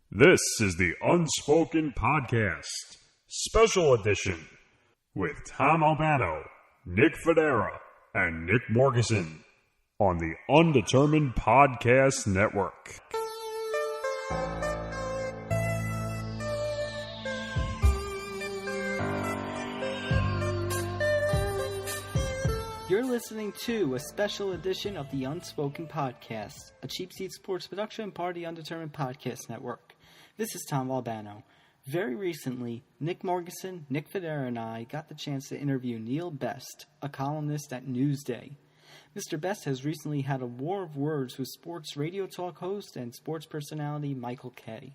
This is the Unspoken Podcast, Special Edition, with Tom Albano, Nick Fodera, and Nick Morgasen on the Undetermined Podcast Network. You're listening to a special edition of the Unspoken Podcast, a cheap seat sports production part of the Undetermined Podcast Network. This is Tom Albano. Very recently, Nick Morgasen, Nick Fodera, and I got the chance to interview Neil Best, a columnist at Newsday. Mr. Best has recently had a war of words with sports radio talk host and sports personality Michael Kay.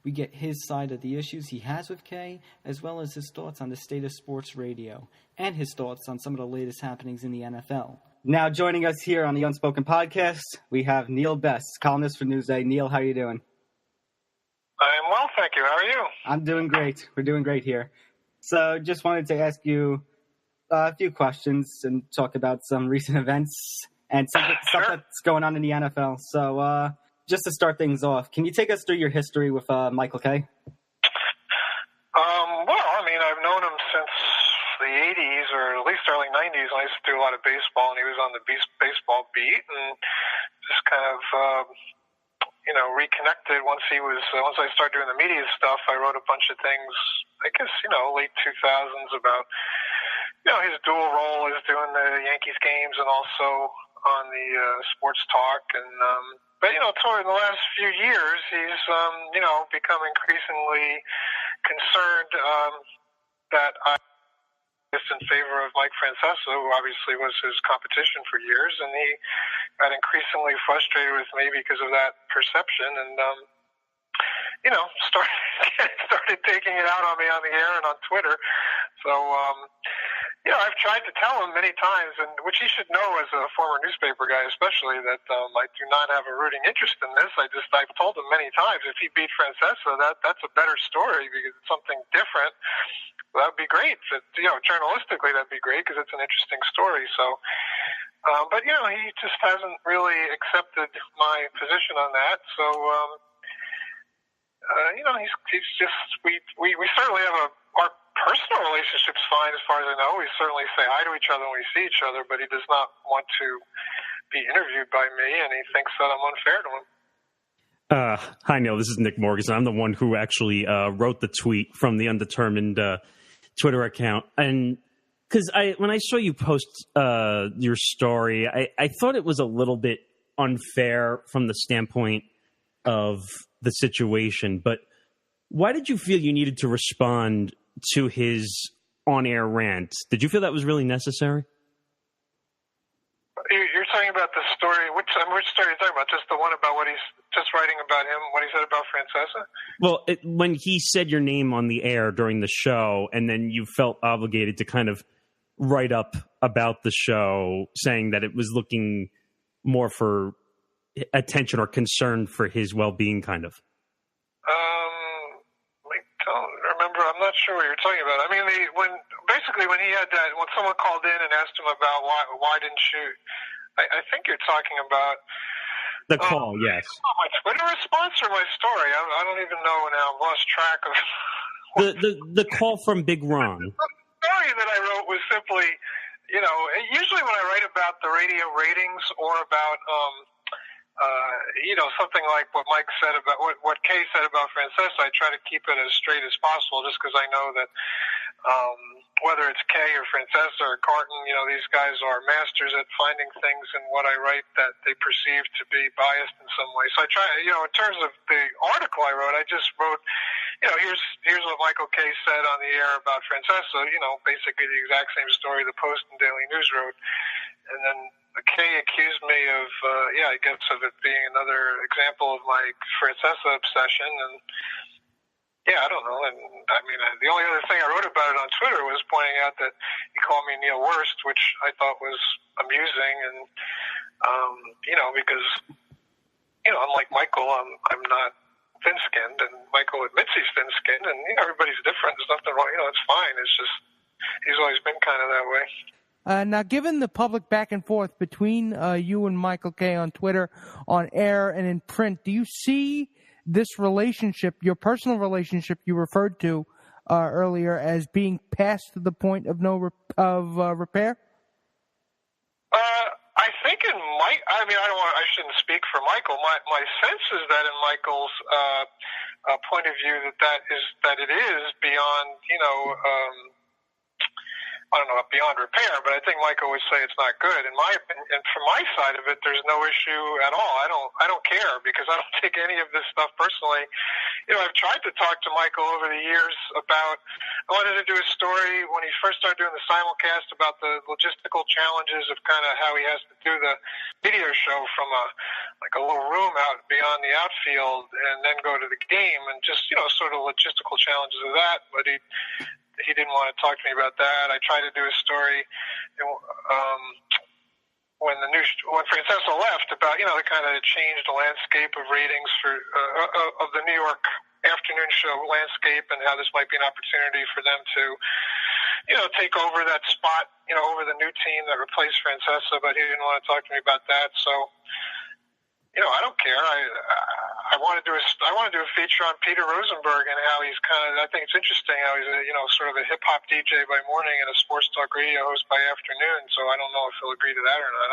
We get his side of the issues he has with Kay, as well as his thoughts on the state of sports radio, and his thoughts on some of the latest happenings in the NFL. Now joining us here on the Unspoken Podcast, we have Neil Best, columnist for Newsday. Neil, how are you doing? I'm well, thank you. How are you? I'm doing great. We're doing great here. So just wanted to ask you a few questions and talk about some recent events and stuff that's going on in the NFL. So just to start things off, can you take us through your history with Michael Kay? I've known him since the 80s or at least early 90s. I used to do a lot of baseball, and he was on the baseball beat, and just kind of reconnected once I started doing the media stuff. I wrote a bunch of things, I guess, late 2000s about, his dual role as doing the Yankees games and also on the sports talk. And, toward the last few years, he's, become increasingly concerned that I was in favor of Mike Francesa, who obviously was his competition for years, and he got increasingly frustrated with me because of that perception, and started taking it out on me on the air and on Twitter. So I've tried to tell him many times, and which he should know as a former newspaper guy especially, that I do not have a rooting interest in this. I've told him many times, if he beat Francesa, that's a better story because it's something different. That would be great. Journalistically, that'd be great because it's an interesting story. So, but he just hasn't really accepted my position on that. So, he's just we certainly have our personal relationship's fine as far as I know. We certainly say hi to each other when we see each other, but he does not want to be interviewed by me, and he thinks that I'm unfair to him. Hi, Neil. This is Nick Morgasen. I'm the one who actually wrote the tweet from the Undetermined Twitter account. And because when I saw you post your story, I thought it was a little bit unfair from the standpoint of the situation. But why did you feel you needed to respond to his on-air rant? Did you feel that was really necessary? You're talking about the story. Which story are you talking about? Just the one about what he's just writing about him, what he said about Francesa? Well, when he said your name on the air during the show, and then you felt obligated to kind of write up about the show, saying that it was looking more for attention or concern for his well-being, kind of. I don't remember. I'm not sure what you're talking about. I mean, when he had that, when someone called in and asked him about why didn't you, I think you're talking about the call, yes. My Twitter response or my story? I don't even know now. I've lost track of the call from Big Ron. The story that I wrote was simply, usually when I write about the radio ratings or about something like what Mike said about what Kay said about Francesa, I try to keep it as straight as possible, just because I know that whether it's Kay or Francesa or Carton, these guys are masters at finding things in what I write that they perceive to be biased in some way. So I try, in terms of the article I wrote, I just wrote, here's what Michael Kay said on the air about Francesa, basically the exact same story the Post and Daily News wrote. And then Kay accused me of, of it being another example of my Francesa obsession. And, I don't know. And, the only other thing I wrote about it on Twitter was pointing out that he called me Neil Worst, which I thought was amusing. And, because, unlike Michael, I'm not thin-skinned, and Michael admits he's thin-skinned, and, everybody's different. There's nothing wrong. It's fine. It's just he's always been kind of that way. Now, given the public back and forth between you and Michael Kay on Twitter, on air, and in print, do you see this relationship, your personal relationship you referred to earlier, as being past the point of repair? I think I shouldn't speak for Michael. My sense is that in Michael's point of view, that it is beyond, beyond repair, but I think Michael would say it's not good. In my opinion, and from my side of it, there's no issue at all. I don't care, because I don't take any of this stuff personally. I've tried to talk to Michael over the years about, I wanted to do a story when he first started doing the simulcast about the logistical challenges of kind of how he has to do the video show from a little room out beyond the outfield and then go to the game, and just, sort of logistical challenges of that, but he didn't want to talk to me about that. I tried to do a story when Francesco left about, the kind of changed the landscape of ratings for of the New York afternoon show landscape, and how this might be an opportunity for them to, take over that spot, over the new team that replaced Francesco, but he didn't want to talk to me about that. So, I don't care. I want to do a feature on Peter Rosenberg and how he's I think it's interesting how he's sort of a hip hop DJ by morning and a sports talk radio host by afternoon. So I don't know if he'll agree to that or not.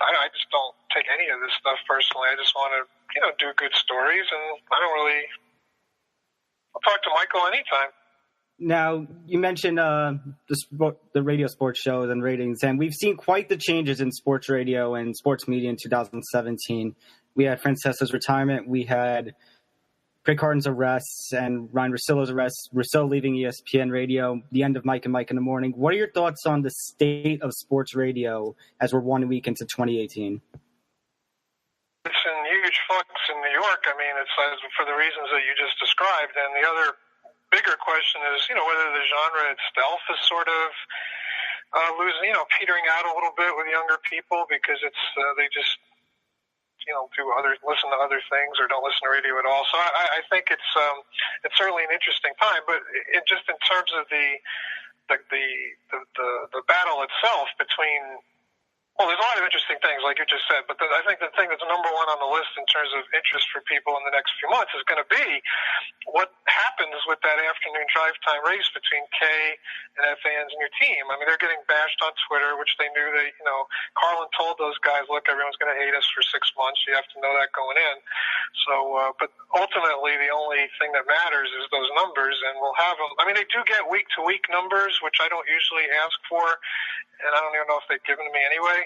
I just don't take any of this stuff personally. I just want to, do good stories, and I'll talk to Michael anytime. Now, you mentioned the radio sports shows and ratings, and we've seen quite the changes in sports radio and sports media in 2017. We had Francesco's retirement. We had Craig Carton's arrests and Ryan Russillo's arrests. Russillo leaving ESPN Radio, the end of Mike and Mike in the Morning. What are your thoughts on the state of sports radio as we're 1 week into 2018? It's in huge flux in New York. I mean, it's for the reasons that you just described. And the other bigger question is, whether the genre itself is sort of losing, petering out a little bit with younger people, because it's they just listen to other things or don't listen to radio at all. So I think it's certainly an interesting time, but just in terms of the battle itself between. Well, there's a lot of interesting things, like you just said, but I think the thing that's number one on the list in terms of interest for people in the next few months is going to be what happens with that afternoon drive time race between Kay and FAN's new team. I mean, they're getting bashed on Twitter, which they knew that, Carlin told those guys, look, everyone's going to hate us for 6 months. You have to know that going in. So, but ultimately, the only thing that matters is those numbers, and we'll have them. I mean, they do get week-to-week numbers, which I don't usually ask for, and I don't even know if they've given to me anyway.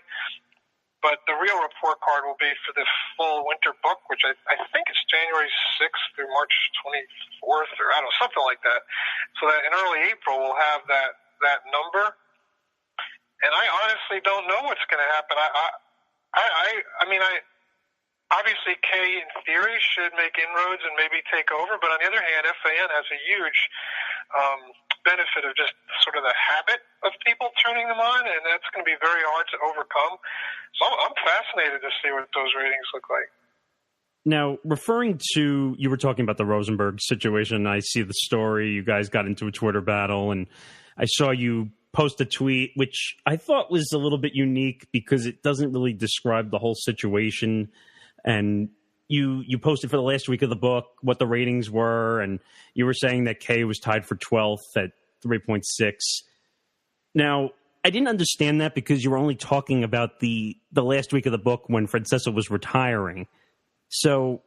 But the real report card will be for the full winter book, which I think it's January 6th through March 24th, or I don't know, something like that. So that in early April, we'll have that number. And I honestly don't know what's going to happen. I mean, obviously, Kay, in theory, should make inroads and maybe take over. But on the other hand, FAN has a huge benefit of just sort of the habit of people turning them on, and that's going to be very hard to overcome. So I'm fascinated to see what those ratings look like. Now, referring to, you were talking about the Rosenberg situation. I see the story. You guys got into a Twitter battle, and I saw you post a tweet, which I thought was a little bit unique because it doesn't really describe the whole situation. And you posted for the last week of the book what the ratings were, and you were saying that Kay was tied for 12th at 3.6. Now, I didn't understand that because you were only talking about the last week of the book when Francesco was retiring. So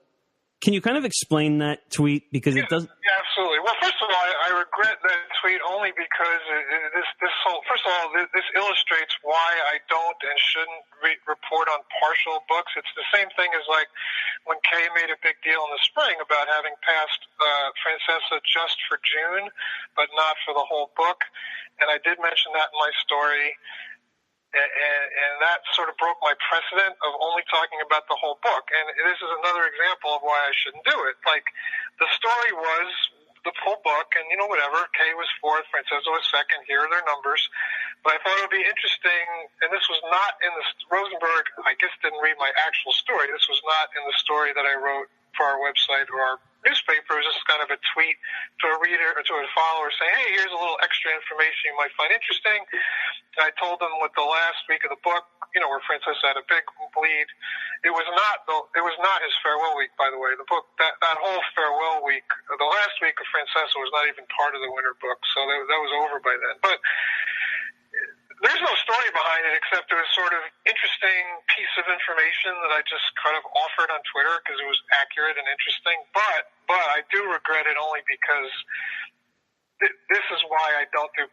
can you kind of explain that tweet? Because it doesn't... Yeah, absolutely. Well, first of all, I regret that tweet only because this illustrates why I don't and shouldn't report on partial books. It's the same thing as like when Kay made a big deal in the spring about having passed Francesco just for June, but not for the whole book. And I did mention that in my story. And that sort of broke my precedent of only talking about the whole book. And this is another example of why I shouldn't do it. Like, the story was the full book, and, whatever. Kay was 4th, Francesco was 2nd. Here are their numbers. But I thought it would be interesting, and this was not in the Rosenberg, I guess, didn't read my actual story. This was not in the story that I wrote for our website or our newspaper. It was just kind of a tweet to a reader or to a follower saying, hey, here's a little extra information you might find interesting. I told them with the last week of the book, where Francesa had a big lead, it was not his farewell week, by the way. The book, that whole farewell week, the last week of Francesa was not even part of the winter book, so that was over by then. But there's no story behind it except it was sort of interesting piece of information that I just kind of offered on Twitter because it was accurate and interesting. But I do regret it only because this is why I don't do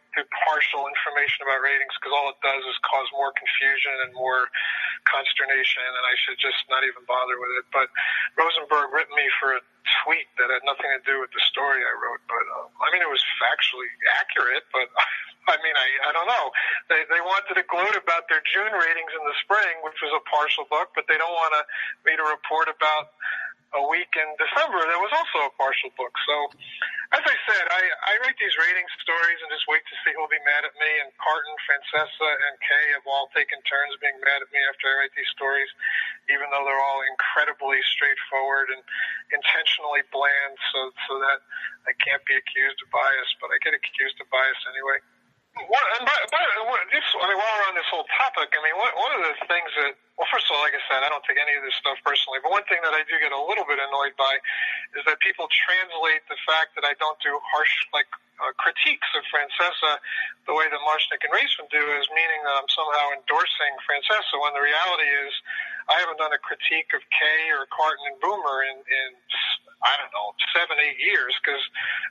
partial information about ratings, because all it does is cause more confusion and more consternation, and I should just not even bother with it. But Rosenberg ripped me for a tweet that had nothing to do with the story I wrote. But it was factually accurate, but I don't know. They wanted to gloat about their June ratings in the spring, which was a partial book, but they don't want me to report about a week in December that was also a partial book. So, as I said, I write these rating stories and just wait to see who'll be mad at me. And Carton, Francesa, and Kay have all taken turns being mad at me after I write these stories, even though they're all incredibly straightforward and intentionally bland, so that I can't be accused of bias, but I get accused of bias anyway. While we're on this whole topic, one of the things that, well, first of all, like I said, I don't take any of this stuff personally, but one thing that I do get a little bit annoyed by is that people translate the fact that I don't do harsh, critiques of Francesa the way that Marshnick and Raceman do as meaning that I'm somehow endorsing Francesa, when the reality is I haven't done a critique of Kay or Carton and Boomer in 7-8 years, because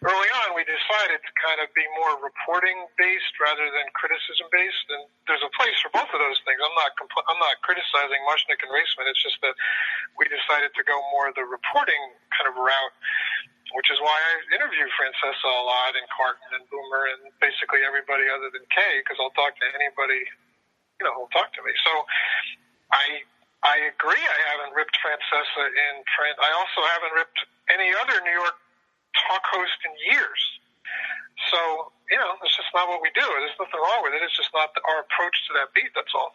early on we decided to kind of be more reporting-based rather than criticism-based, and there's a place for both of those things. I'm not criticizing Marshnick and Raceman, it's just that we decided to go more the reporting kind of route, which is why I interview Francesa a lot and Carton and Boomer and basically everybody other than Kay, because I'll talk to anybody, who'll talk to me. So I agree I haven't ripped Francesa in print. I also haven't ripped any other New York talk host in years. So, it's just not what we do. There's nothing wrong with it. It's just not our approach to that beat, that's all.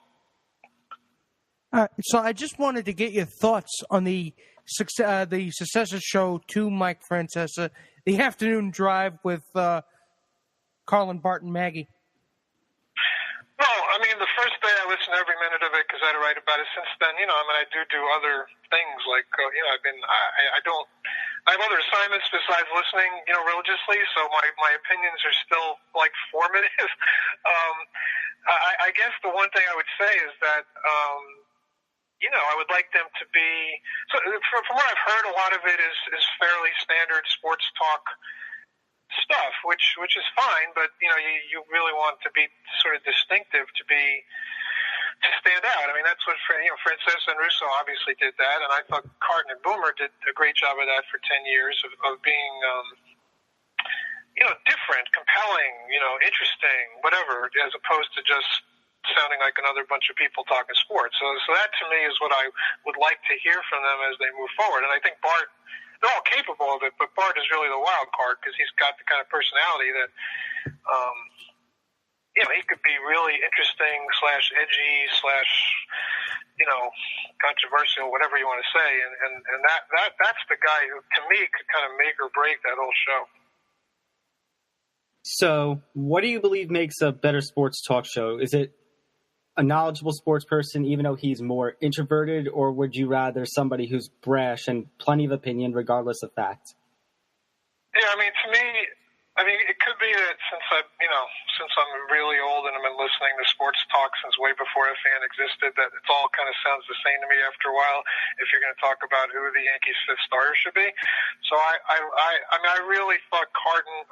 So I just wanted to get your thoughts on the successor show to Mike Francesa, The Afternoon Drive with Carlin, Bart, and Maggie. Well, the first day I listened to every minute of it because I had to write about it. Since then, I do other things like, I have other assignments besides listening, religiously, so my opinions are still, formative. I guess the one thing I would say is that, I would like them to be, so from what I've heard, a lot of it is fairly standard sports talk stuff, which is fine, but you really want to be sort of distinctive to stand out. That's what Francesa and Russo obviously did that, and I thought Carton and Boomer did a great job of that for 10 years of being different, compelling, interesting, whatever, as opposed to just sounding like another bunch of people talking sports. So that to me is what I would like to hear from them as they move forward. And I think Bart, they're all capable of it, but Bart is really the wild card because he's got the kind of personality that, he could be really interesting / edgy / controversial, whatever you want to say. And that's the guy who, to me, could kind of make or break that whole show. So what do you believe makes a better sports talk show? Is it a knowledgeable sports person, even though he's more introverted, or would you rather somebody who's brash and plenty of opinion regardless of fact? Yeah, to me, it could be that since I'm really old and I've been listening to sports talk since way before FAN existed, that it all kind of sounds the same to me after a while if you're going to talk about who the Yankees' fifth starter should be. So I really thought Carton,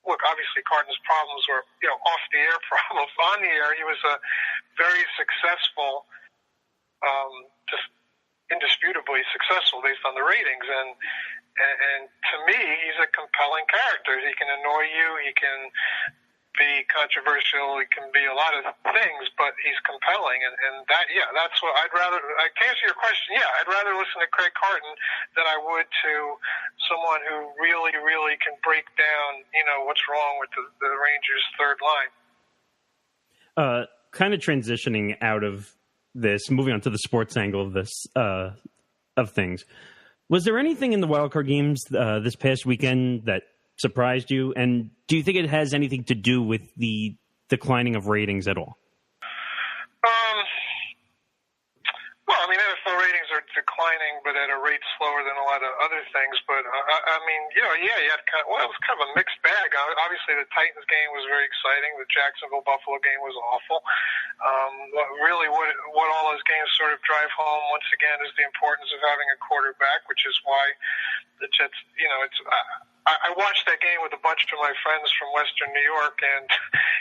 look, obviously Carton's problems were, off-the-air problems. On the air, he was a very successful, just indisputably successful based on the ratings. And to me, he's a compelling character. He can annoy you. He can be controversial. He can be a lot of things, but he's compelling. And that's what I'd rather, to answer your question, I'd rather listen to Craig Carton than I would to someone who really, really can break down, what's wrong with the Rangers' third line. Kind of transitioning out of this, moving on to the sports angle of this, of things. Was there anything in the wildcard games this past weekend that surprised you? And do you think it has anything to do with the declining of ratings at all? Well, I mean, NFL ratings are declining, but at a rate slower than a lot of other things. But I mean, you had it was kind of a mixed bag. Obviously, the Titans game was very exciting. The Jacksonville Buffalo game was awful. Really, what all those games sort of drive home once again is the importance of having a quarterback, which is why the Jets. I watched that game with a bunch of my friends from Western New York, and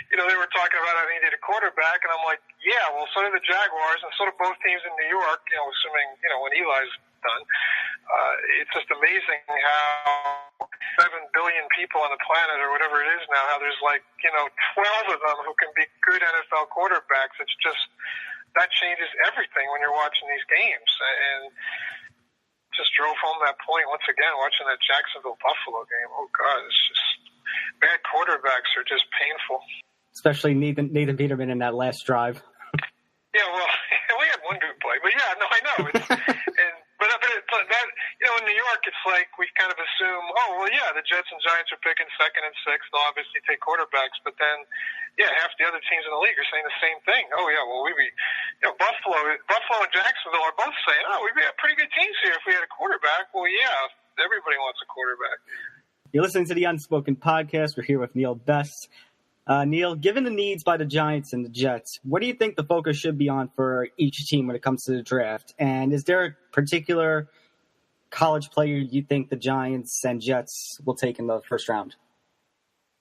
they were talking about how they needed a quarterback, and I'm like, yeah, well, so do the Jaguars, and so do both teams in New York. Assuming when Eli's done, it's just amazing how 7 billion people on the planet, or whatever it is now, how there's 12 of them who can be good NFL quarterbacks. It's just that changes everything when you're watching these games, and just drove home that point once again watching that Jacksonville Buffalo game. Oh God, it's just bad quarterbacks are just painful. Especially Nathan Peterman in that last drive. Yeah, well, we had one good play, but yeah, no, I know. But that in New York, it's like we kind of assume, oh well, yeah, the Jets and Giants are picking 2nd and 6th. They'll obviously take quarterbacks, but then half the other teams in the league are saying the same thing. Oh yeah, well Buffalo and Jacksonville are both saying, oh, we'd be pretty good teams here if we had a quarterback. Well, yeah, everybody wants a quarterback. You're listening to the Unspoken Podcast. We're here with Neil Best. Neil, given the needs by the Giants and the Jets, what do you think the focus should be on for each team when it comes to the draft? And is there a particular college player you think the Giants and Jets will take in the first round?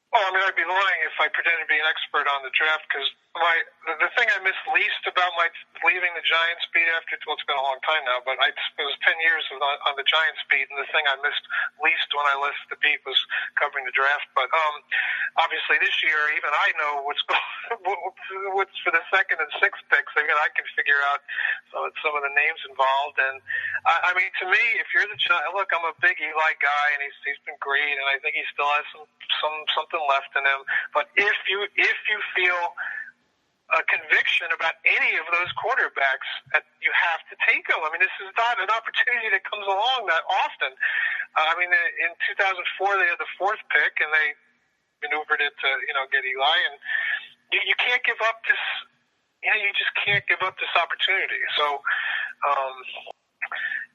Well, I mean, I'd be lying if I pretended to be an expert on the draft, because the thing I missed least about my leaving the Giants beat after, well, it's been a long time now, but it was 10 years on the Giants beat, and the thing I missed least when I left the beat was covering the draft. But obviously this year, even I know what's for the 2nd and 6th picks. I mean, I can figure out some of the names involved, and I mean, to me, if you're the Giants, look, I'm a big Eli guy, and he's been great, and I think he still has something left in him. But if you feel a conviction about any of those quarterbacks, you have to take them. I mean, this is not an opportunity that comes along that often. I mean, in 2004 they had the 4th pick, and they maneuvered it to get Eli, and you can't give up this. You just can't give up this opportunity. So.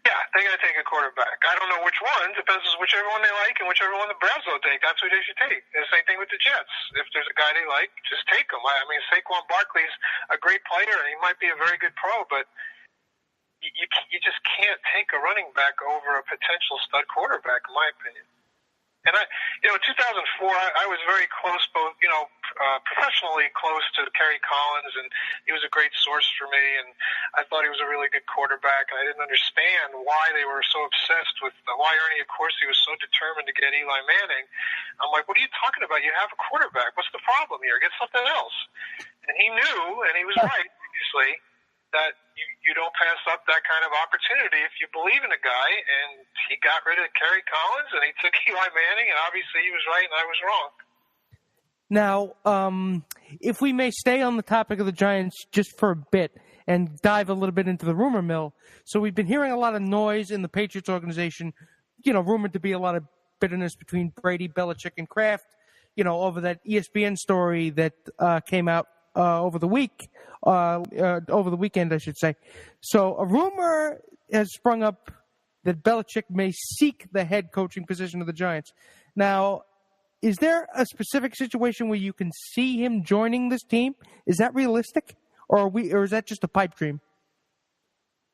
Yeah, they got to take a quarterback. I don't know which one. Depends on whichever one they like and whichever one the Browns will take. That's who they should take. The same thing with the Jets. If there's a guy they like, just take him. I mean, Saquon Barkley's a great player, and he might be a very good pro, but you just can't take a running back over a potential stud quarterback, in my opinion. And in 2004, I was very close, both, professionally close to Kerry Collins, and he was a great source for me, and I thought he was a really good quarterback, and I didn't understand why they were so obsessed with, why Ernie Accorsi was so determined to get Eli Manning. I'm like, what are you talking about? You have a quarterback. What's the problem here? Get something else. And he knew, and he was right, obviously, that you don't pass up that kind of opportunity if you believe in a guy, and he got rid of Kerry Collins, and he took Eli Manning, and obviously he was right and I was wrong. Now, if we may stay on the topic of the Giants just for a bit and dive a little bit into the rumor mill. So we've been hearing a lot of noise in the Patriots organization, rumored to be a lot of bitterness between Brady, Belichick, and Kraft, over that ESPN story that came out over the weekend, I should say. So a rumor has sprung up that Belichick may seek the head coaching position of the Giants. Now, is there a specific situation where you can see him joining this team? Is that realistic, or is that just a pipe dream?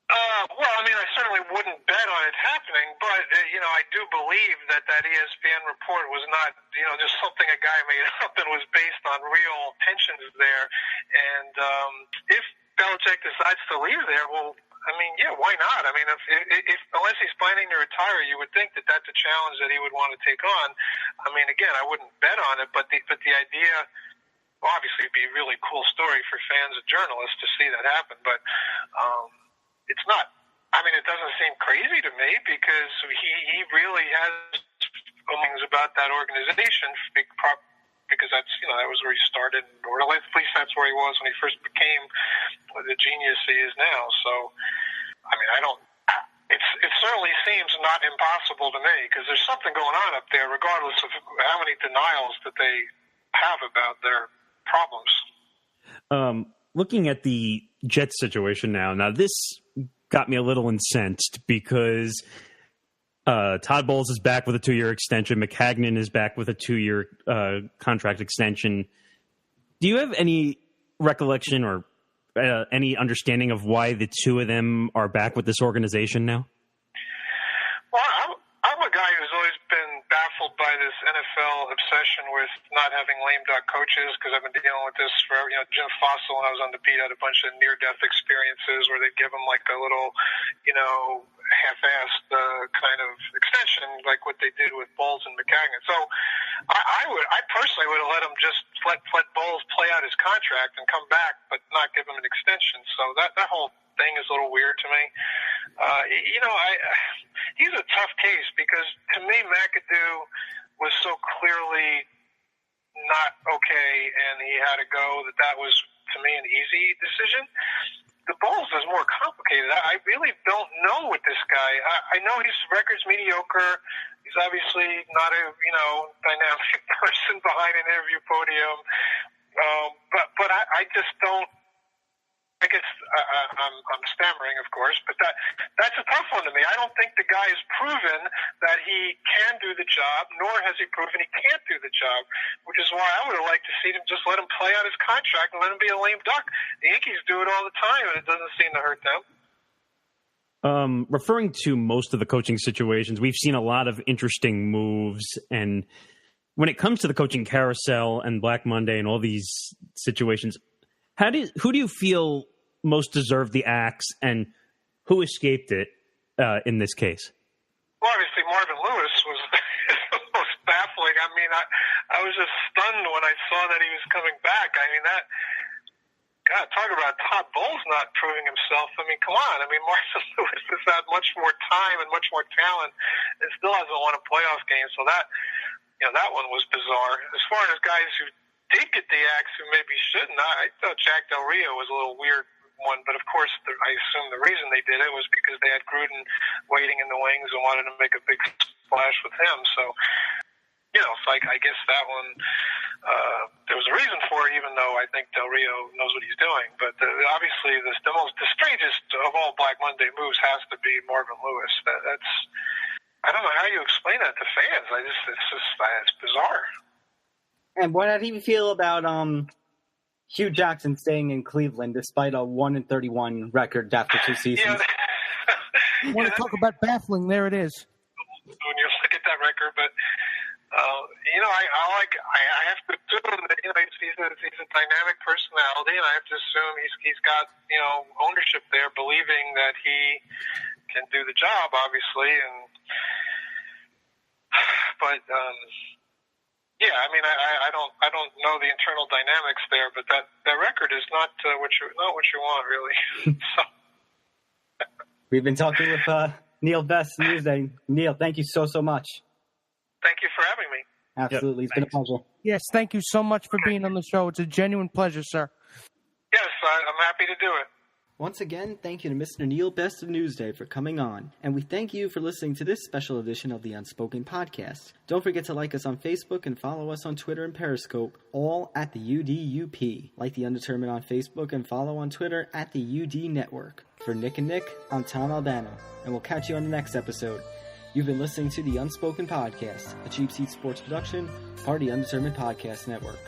Well, I mean, I certainly wouldn't bet on it happening, but I do believe that ESPN report was not, just something a guy made up and was based on real tensions there. And if Belichick decides to leave there, well, I mean, yeah, why not? I mean, if unless he's planning to retire, you would think that that's a challenge that he would want to take on. I mean, again, I wouldn't bet on it, but the idea, well, obviously, it'd be a really cool story for fans and journalists to see that happen, but it's not. I mean, it doesn't seem crazy to me because he really has feelings about that organization because that's, that was where he started, or at least that's where he was when he first became the genius he is now. So, I mean, it certainly seems not impossible to me because there's something going on up there, regardless of how many denials that they have about their problems. Looking at the Jets situation now this got me a little incensed because Todd Bowles is back with a 2-year extension. McCagnon is back with a 2-year contract extension. Do you have any recollection or any understanding of why the two of them are back with this organization now? Well, I'm a guy who's always been baffled by this NFL obsession with not having lame duck coaches, because I've been dealing with this forever. Jim Fossil, when I was on the beat, had a bunch of near-death experiences where they'd give him like a little, half-assed kind of extension, like what they did with Bowles and McCagnon. So I personally would have let him just let Bowles play out his contract and come back, but not give him an extension. So that whole thing is a little weird to me. He's a tough case because to me McAdoo was so clearly not okay and he had to go that was to me an easy decision. The Bowles is more complicated. I really don't know with this guy. I know his record's mediocre. He's obviously not a dynamic person behind an interview podium. But I just don't. I guess I'm stammering, of course, but that's a tough one to me. I don't think the guy has proven that he can do the job, nor has he proven he can't do the job, which is why I would have liked to see him just let him play out his contract and let him be a lame duck. The Yankees do it all the time, and it doesn't seem to hurt them. Referring to most of the coaching situations, we've seen a lot of interesting moves, and when it comes to the coaching carousel and Black Monday and all these situations, who do you feel most deserved the axe, and who escaped it in this case? Well, obviously Marvin Lewis was the most baffling. I mean, I was just stunned when I saw that he was coming back. I mean, God, talk about Todd Bowles not proving himself. I mean, come on. I mean, Marvin Lewis has had much more time and much more talent and still hasn't won a playoff game. So that one was bizarre. As far as guys who did get the axe who maybe shouldn't, I thought Jack Del Rio was a little weird one, but of course I assume the reason they did it was because they had Gruden waiting in the wings and wanted to make a big splash with him. So, I guess that one, there was a reason for it, even though I think Del Rio knows what he's doing. But obviously the strangest of all Black Monday moves has to be Marvin Lewis. That's I don't know how you explain that to fans. It's bizarre. And what did he feel about Hugh Jackson staying in Cleveland despite a 1-31 record after 2 seasons? You want to talk about baffling? There it is. When you look at that record, but I have to assume that he's a dynamic personality, and I have to assume he's got ownership there, believing that he can do the job, obviously, but. Yeah, I mean, I don't know the internal dynamics there, but that record is not what you want, really. So. We've been talking with Neil Best, Newsday. Neil, thank you so much. Thank you for having me. Absolutely, It's been a pleasure. Yes, thank you so much for being on the show. It's a genuine pleasure, sir. Yes, I'm happy to do it. Once again, thank you to Mr. Neil Best of Newsday for coming on, and we thank you for listening to this special edition of the Unspoken Podcast. Don't forget to like us on Facebook and follow us on Twitter and Periscope, all at the UDUP. Like the Undetermined on Facebook and follow on Twitter at the UD Network. For Nick and Nick, I'm Tom Albano, and we'll catch you on the next episode. You've been listening to the Unspoken Podcast, a Cheap Seat Sports production, part of the Undetermined Podcast Network.